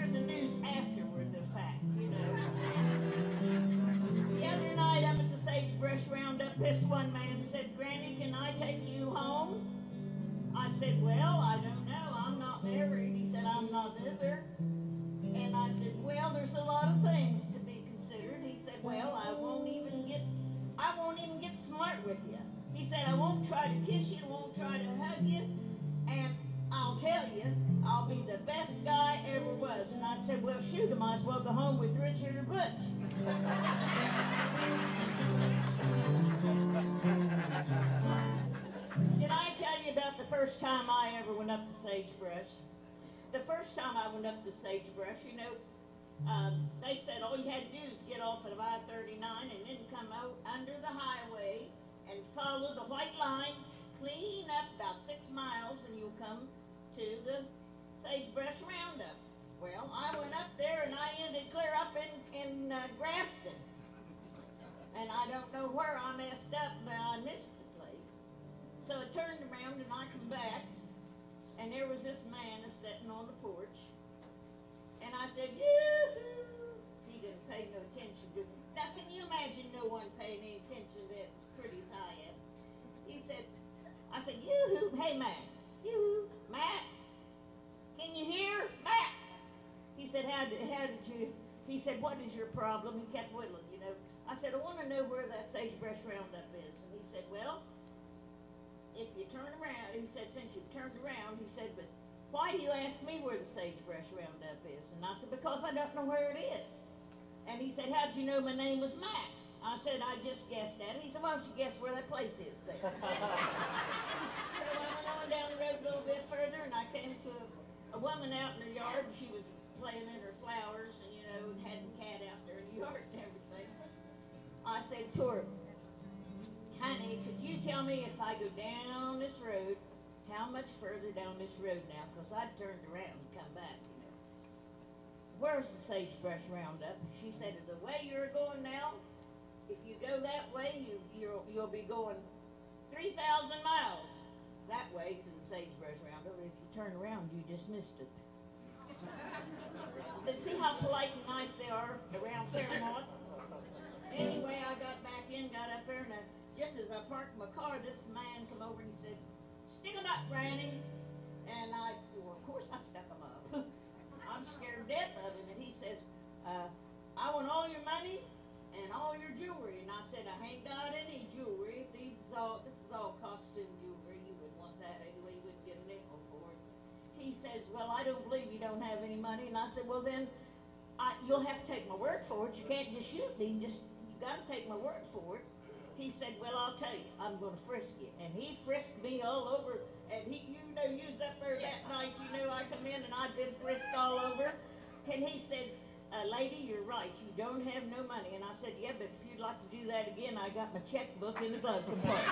hear the news afterward, the fact, you know. The other night up at the Sagebrush Roundup, this one man said, "Granny, can I take you home?" I said, "Well, I don't know. I'm not married." He said, "I'm not either." And I said, "Well, there's a lot of things to be considered." He said, "Well, I won't even get smart with you." He said, "I won't try to kiss you, won't try to hug you, and I'll tell you, I'll be the best guy ever was." And I said, "Well, shoot, I might as well go home with Richard or Butch." Did I tell you about the first time I ever went up the Sagebrush? The first time I went up the Sagebrush, you know, they said all you had to do is get off at I-39 and then come out under the highway and follow the white line clean up about 6 miles and you'll come to the Sagebrush Roundup. Well, I went up there and I ended clear up in Grafton. And I don't know where I messed up, but I missed the place. So I turned around and I come back, and there was this man sitting on the porch. And I said, "Yoo-hoo!" He didn't pay no attention to me. Now, can you imagine no one paying any attention to as pretty as I am? He said, I said, "Yoo-hoo, hey, Matt. Yoo-hoo, Matt. Can you hear? Matt." He said, how did you, he said, "What is your problem?" He kept whittling, you know. I said, "I want to know where that Sagebrush Roundup is." And he said, "Well, if you turn around," he said, "since you've turned around," he said, "but why do you ask me where the Sagebrush Roundup is?" And I said, "Because I don't know where it is." And he said, "How'd you know my name was Mac?" I said, "I just guessed at it." He said, "Why don't you guess where that place is then?" So I went on down the road a little bit further, and I came to a woman out in her yard. She was playing in her flowers, and, you know, had a cat out there in the yard and everything. I said to her, "Honey, could you tell me if I go down this road, how much further down this road now?" Because I'd turned around and come back, you know. "Where's the Sagebrush Roundup?" She said, "The way you're going now, if you go that way, you'll be going 3,000 miles that way to the Sagebrush Roundup. If you turn around, you just missed it." But see how polite and nice they are around Fairmont? Anyway, I got back in, got up there, and just as I parked my car, this man come over and he said, "Stick 'em up, Granny." And well, of course I stuck 'em up. I'm scared to death of him. And he says, "I want all your money and all your jewelry." And I said, "I ain't got any jewelry. This is all costume jewelry. You would want that anyway. You wouldn't get a nickel for it." He says, "Well, I don't believe you don't have any money." And I said, "Well, then you'll have to take my word for it. You can't just shoot me. You got to take my word for it." He said, "Well, I'll tell you, I'm going to frisk you." And he frisked me all over. And you was up there that night, you know, I come in and I'd been frisked all over. And he says, "Lady, you're right, you don't have no money." And I said, "Yeah, but if you'd like to do that again, I got my checkbook in the glove compartment."